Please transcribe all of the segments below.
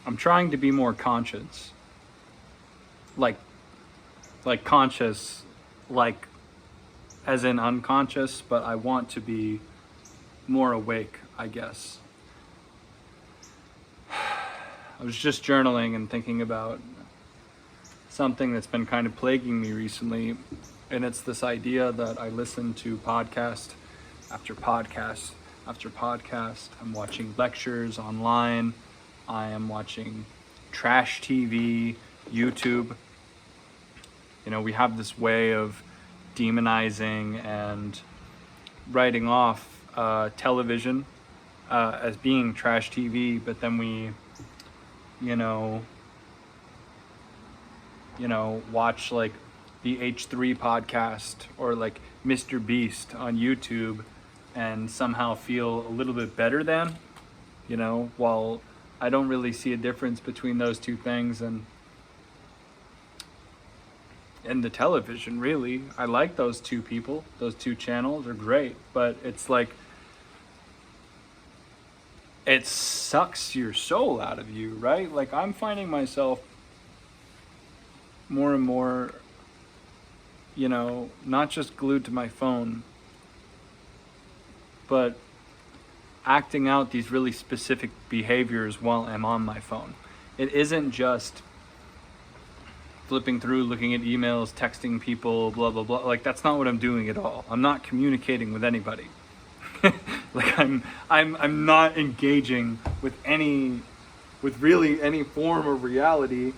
I'm trying to be more conscious. Like conscious, like as in unconscious, but I want to be more awake, I guess. I was just journaling and thinking about something that's been kind of plaguing me recently, and it's this idea that I listen to podcast after podcast after podcast. I'm watching lectures online. I am watching trash TV, YouTube. You know, we have this way of demonizing and writing off television as being trash TV, but then we, you know, watch like the H3 podcast or like Mr. Beast on YouTube and somehow feel a little bit better than, while I don't really see a difference between those two things and the television, really. I like those two people, those two channels are great, but it's like, it sucks your soul out of you, right? Like, I'm finding myself more and more, not just glued to my phone, but acting out these really specific behaviors while I'm on my phone. It isn't just flipping through, looking at emails, texting people, blah, blah, blah. Like, that's not what I'm doing at all. I'm not communicating with anybody. Like, I'm not engaging with really any form of reality.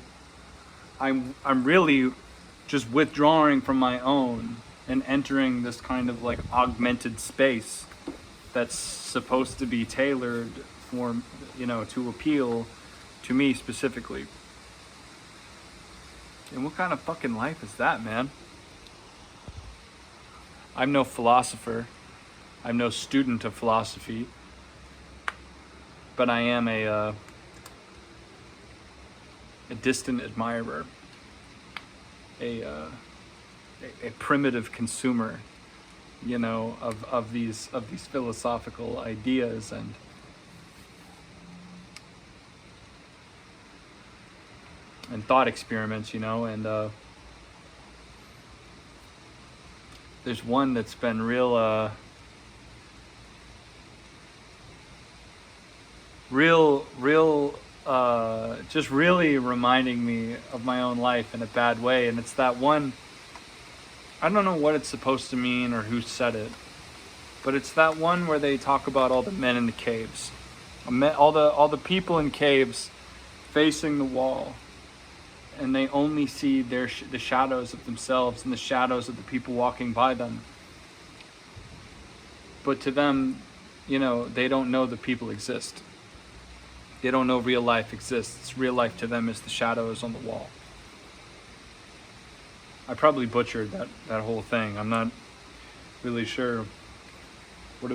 I'm really just withdrawing from my own and entering this kind of like augmented space that's supposed to be tailored for, to appeal to me specifically. And what kind of fucking life is that, man? I'm no philosopher. I'm no student of philosophy. But I am a distant admirer. A primitive consumer, of these philosophical ideas and thought experiments, and there's one that's been just really reminding me of my own life in a bad way. And it's that one, I don't know what it's supposed to mean or who said it, but it's that one where they talk about all the men in the caves, all the people in caves facing the wall, and they only see the shadows of themselves and the shadows of the people walking by them. But to them, they don't know the people exist. They don't know real life exists. Real life to them is the shadows on the wall. I probably butchered that whole thing. I'm not really sure how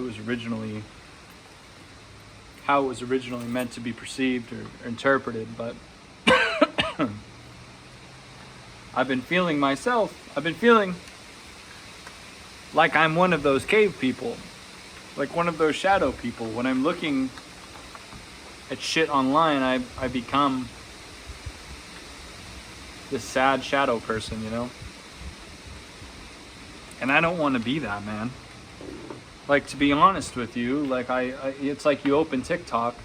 it was originally meant to be perceived or interpreted, but I've been feeling like I'm one of those cave people, like one of those shadow people. When I'm looking at shit online, I become this sad shadow person, and I don't want to be that, man. Like, to be honest with you, like it's like you open TikTok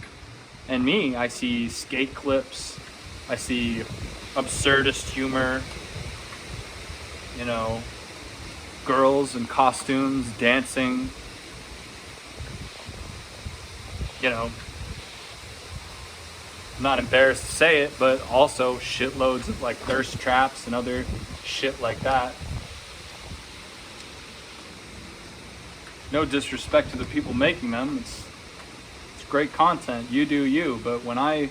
and I see skate clips, I see absurdist humor, girls in costumes dancing, I'm not embarrassed to say it, but also shitloads of like thirst traps and other shit like that. No disrespect to the people making them. It's great content. You do you. But when I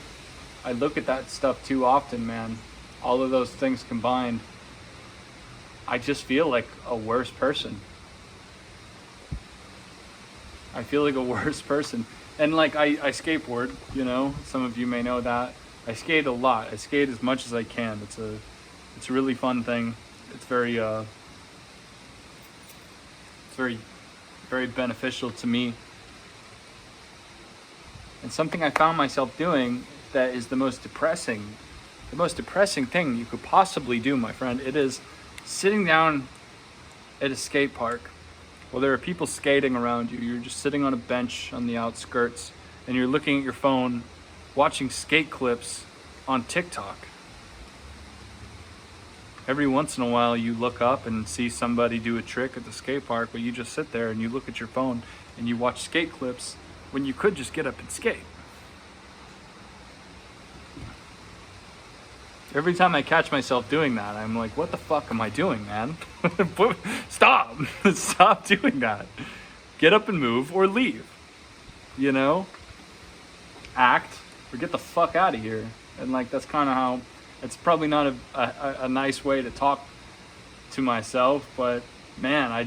look at that stuff too often, man, all of those things combined, I just feel like a worse person. I feel like a worse person. And like I skateboard, some of you may know that. I skate a lot. I skate as much as I can. It's a really fun thing. It's very very beneficial to me. And something I found myself doing that is the most depressing thing you could possibly do, my friend. It is sitting down at a skate park. Well, there are people skating around you. You're just sitting on a bench on the outskirts, and you're looking at your phone, watching skate clips on TikTok. Every once in a while, you look up and see somebody do a trick at the skate park, but you just sit there and you look at your phone and you watch skate clips when you could just get up and skate. Every time I catch myself doing that, I'm like, what the fuck am I doing, man? Stop. Stop doing that. Get up and move or leave. You know? Act or get the fuck out of here. And like, that's kind of how, it's probably not a nice way to talk to myself, but man, I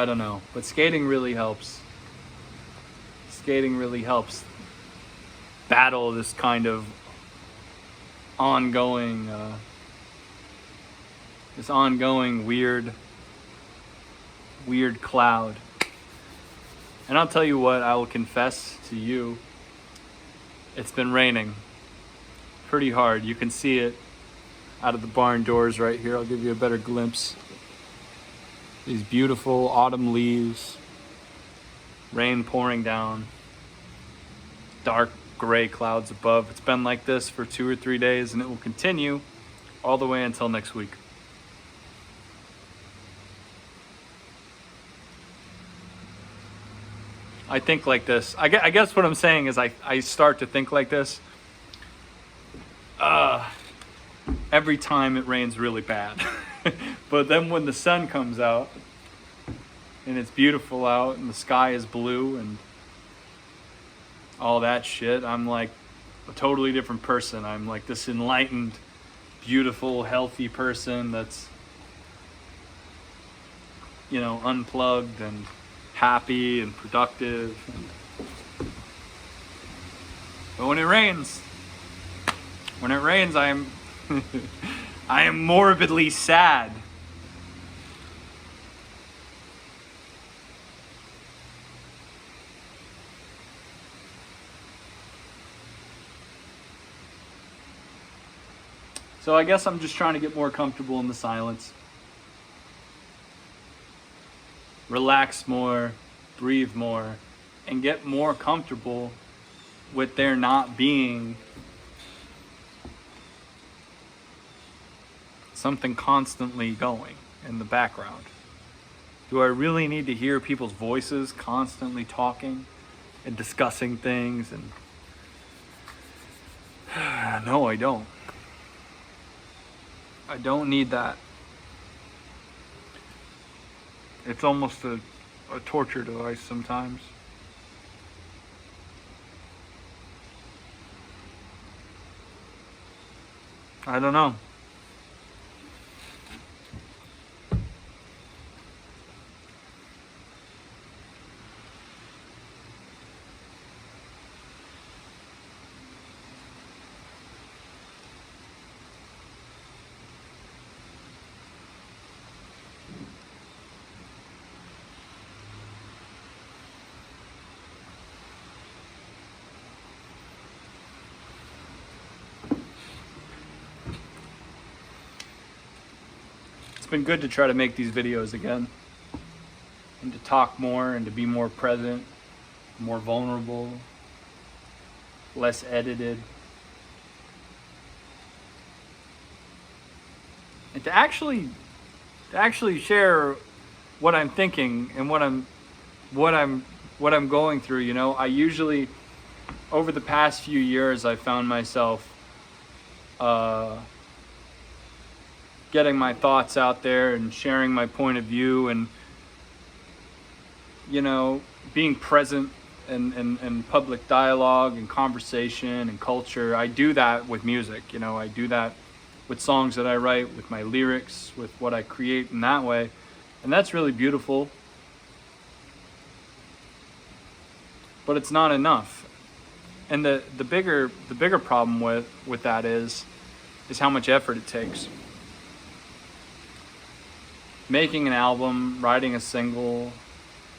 don't know. But skating really helps. Skating really helps battle this kind of ongoing weird cloud. And I'll tell you what, I will confess to you, it's been raining pretty hard. You can see it out of the barn doors right here. I'll give you a better glimpse. These beautiful autumn leaves, rain pouring down, dark gray clouds above. It's been like this for 2 or 3 days, and it will continue all the way until next week. I think like this. I guess what I'm saying is I start to think like this every time it rains really bad. But then when the sun comes out and it's beautiful out and the sky is blue and all that shit, I'm like a totally different person. I'm like this enlightened, beautiful, healthy person that's, you know, unplugged and happy and productive. But when it rains, I am I am morbidly sad. So I guess I'm just trying to get more comfortable in the silence. Relax more, breathe more, and get more comfortable with there not being something constantly going in the background. Do I really need to hear people's voices constantly talking and discussing things? And no, I don't. I don't need that. It's almost a torture device sometimes. I don't know. It's been good to try to make these videos again and to talk more and to be more present, more vulnerable, less edited, and to actually share what I'm thinking and what I'm going through. You know, I usually, over the past few years, I found myself getting my thoughts out there and sharing my point of view and, you know, being present in public dialogue and conversation and culture. I do that with music, you know, I do that with songs that I write, with my lyrics, with what I create in that way. And that's really beautiful. But it's not enough. And the bigger problem with that is how much effort it takes. Making an album, writing a single,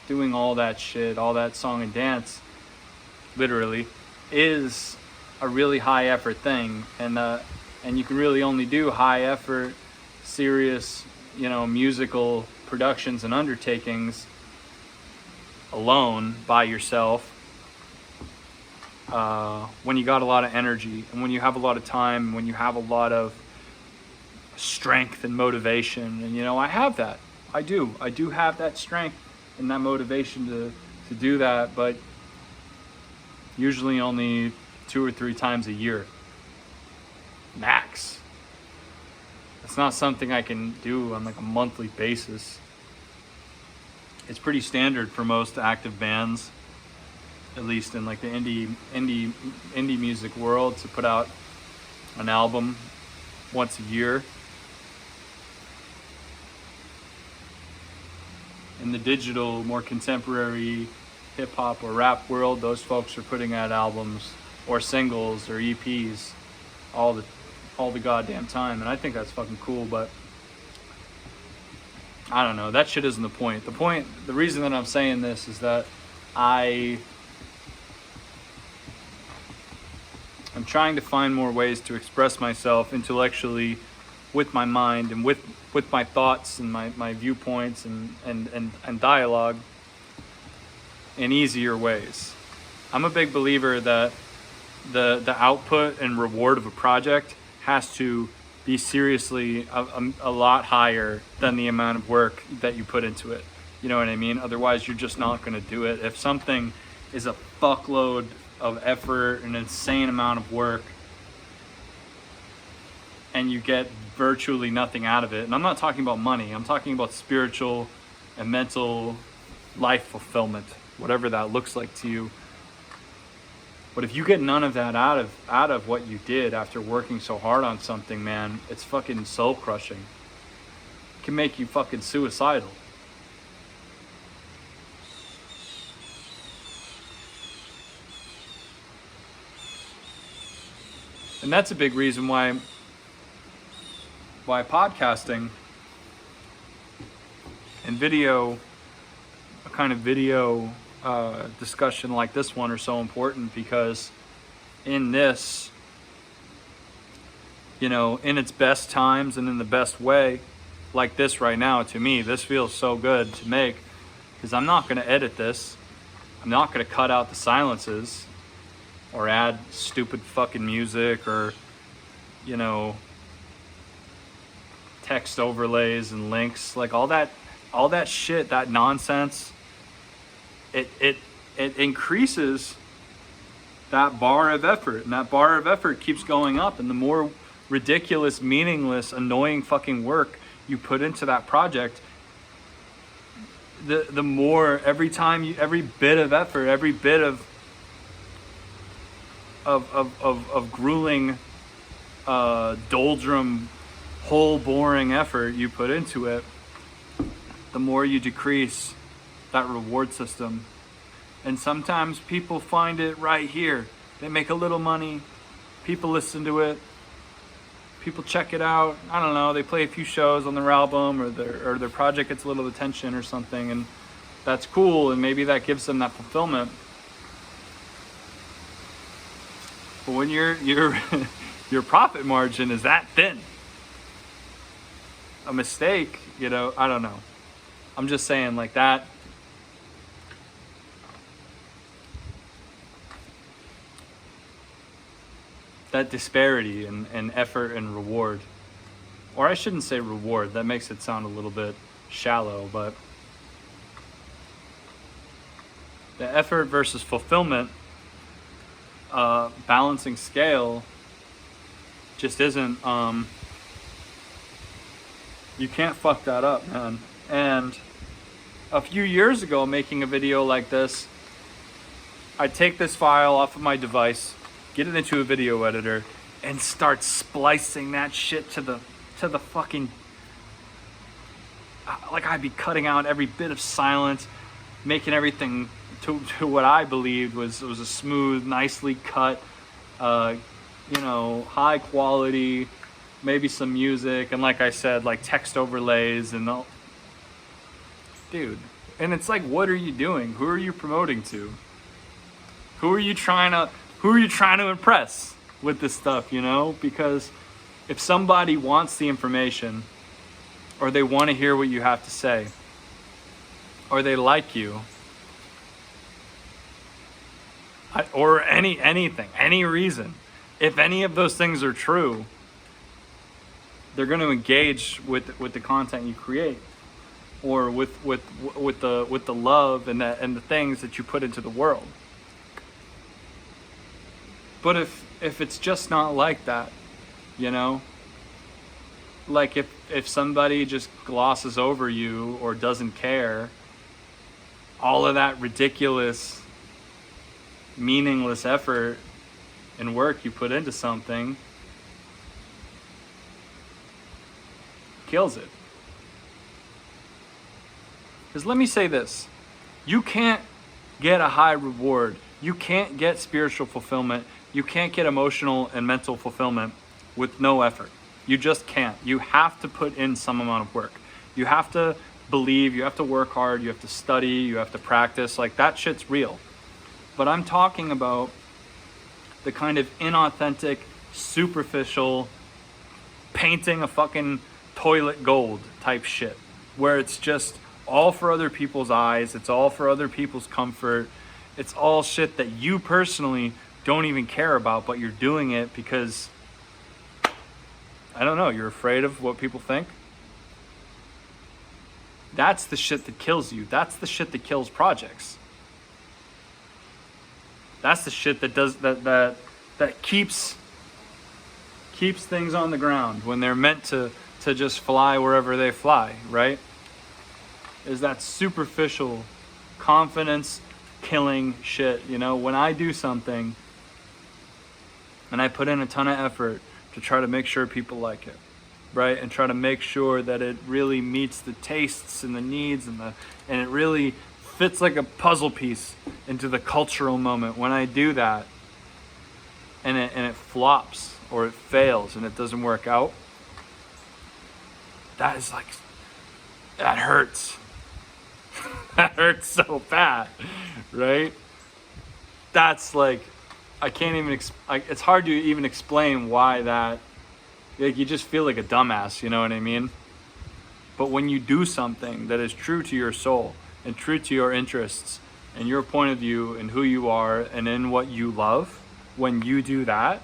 doing all that shit, all that song and dance, literally, is a really high effort thing, and you can really only do high effort, serious, musical productions and undertakings alone by yourself, when you got a lot of energy and when you have a lot of time, when you have a lot of strength and motivation. And I have that. I do have that strength and that motivation to do that, but usually only 2 or 3 times a year max. It's not something I can do on like a monthly basis. It's pretty standard for most active bands, at least in like the indie music world, to put out an album once a year. In the digital, more contemporary hip hop or rap world, those folks are putting out albums or singles or EPs all the goddamn time, and I think that's fucking cool. But I don't know, that shit isn't the point. The reason that I'm saying this is that I'm trying to find more ways to express myself intellectually with my mind and with my thoughts and my viewpoints and dialogue in easier ways. I'm a big believer that the output and reward of a project has to be seriously a lot higher than the amount of work that you put into it. You know what I mean? Otherwise, you're just not going to do it. If something is a fuckload of effort, an insane amount of work, and you get virtually nothing out of it, and I'm not talking about money, I'm talking about spiritual and mental life fulfillment, whatever that looks like to you. But if you get none of that out of what you did after working so hard on something, man, it's fucking soul crushing. It can make you fucking suicidal. And that's a big reason why podcasting and video, a kind of video discussion like this one, are so important, because in this, in its best times and in the best way, like this right now, to me, this feels so good to make, because I'm not going to edit this. I'm not going to cut out the silences or add stupid fucking music or, text overlays and links, like all that shit, that nonsense. It increases that bar of effort, and that bar of effort keeps going up, and the more ridiculous, meaningless, annoying fucking work you put into that project, the more, every bit of effort, every bit of grueling, doldrum, whole boring effort you put into it, the more you decrease that reward system. And sometimes people find it right here. They make a little money, people listen to it, people check it out, I don't know, they play a few shows on their album, or their project gets a little attention or something, and that's cool, and maybe that gives them that fulfillment. But when your profit margin is that thin, a mistake, I don't know. I'm just saying, like, that disparity in effort and reward, or I shouldn't say reward, that makes it sound a little bit shallow, but the effort versus fulfillment balancing scale just isn't, you can't fuck that up, man. And a few years ago, making a video like this, I'd take this file off of my device, get it into a video editor, and start splicing that shit to the fucking, like, I'd be cutting out every bit of silence, making everything to what I believed was a smooth, nicely cut, high quality, maybe some music, and like I said, like text overlays and all. Dude, and it's like, what are you doing? Who are you promoting to? Who are you trying to impress with this stuff, you know? Because if somebody wants the information, or they want to hear what you have to say, or they like you, or anything, any reason, if any of those things are true, they're going to engage with the content you create, or with the love and the things that you put into the world. But if it's just not like that, you know, like if somebody just glosses over you or doesn't care, all of that ridiculous, meaningless effort and work you put into something kills it. Because let me say this, you can't get a high reward, you can't get spiritual fulfillment, you can't get emotional and mental fulfillment with no effort. You just can't. You have to put in some amount of work. You have to believe, you have to work hard, you have to study, you have to practice. Like, that shit's real. But I'm talking about the kind of inauthentic, superficial, painting a fucking toilet gold type shit, where it's just all for other people's eyes, it's all for other people's comfort, it's all shit that you personally don't even care about, but you're doing it because, I don't know, you're afraid of what people think. That's the shit that kills you. That's the shit that kills projects. That's the shit that does that keeps things on the ground when they're meant to just fly wherever they fly, right? Is that superficial, confidence killing shit. You know, when I do something and I put in a ton of effort to try to make sure people like it, right? And try to make sure that it really meets the tastes and the needs and it really fits like a puzzle piece into the cultural moment. When I do that and it flops or it fails and it doesn't work out, that is like, that hurts. That hurts so bad, right? That's like, I can't even, it's hard to even explain why that, like, you just feel like a dumbass, you know what I mean? But when you do something that is true to your soul and true to your interests and your point of view and who you are and in what you love, when you do that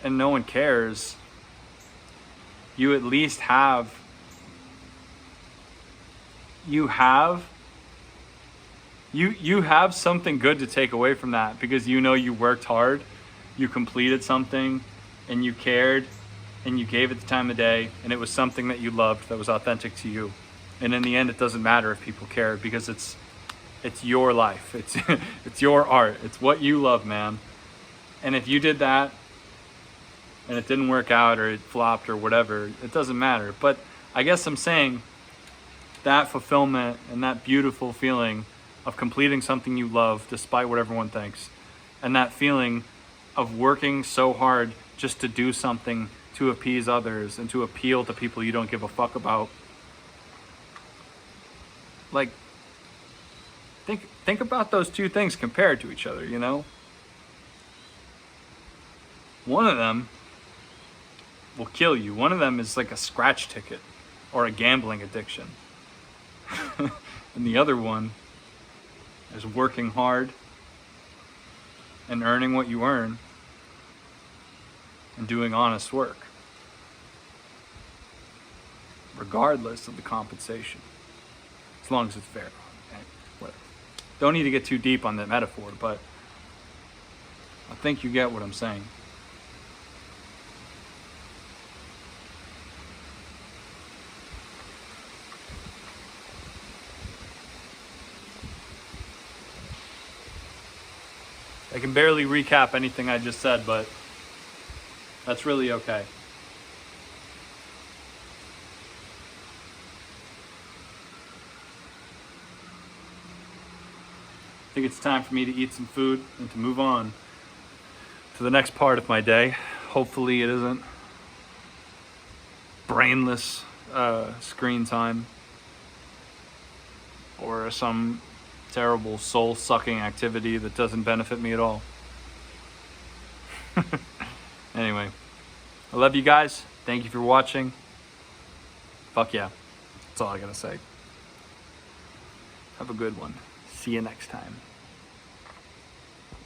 and no one cares, you at least have something good to take away from that, because you know you worked hard, you completed something, and you cared, and you gave it the time of day, and it was something that you loved, that was authentic to you. And in the end, it doesn't matter if people care, because it's your life, it's your art, it's what you love, man. And if you did that and it didn't work out or it flopped or whatever, it doesn't matter. But I guess I'm saying that fulfillment and that beautiful feeling of completing something you love despite what everyone thinks, and that feeling of working so hard just to do something to appease others and to appeal to people you don't give a fuck about, like, think about those two things compared to each other, you know? One of them will kill you. One of them is like a scratch ticket or a gambling addiction. And the other one is working hard and earning what you earn and doing honest work, regardless of the compensation, as long as it's fair. Okay? Whatever. Don't need to get too deep on the metaphor, but I think you get what I'm saying. I can barely recap anything I just said, but that's really okay. I think it's time for me to eat some food and to move on to the next part of my day. Hopefully it isn't brainless screen time or some terrible soul-sucking activity that doesn't benefit me at all. Anyway, I love you guys. Thank you for watching. Fuck yeah. That's all I gotta say. Have a good one. See you next time.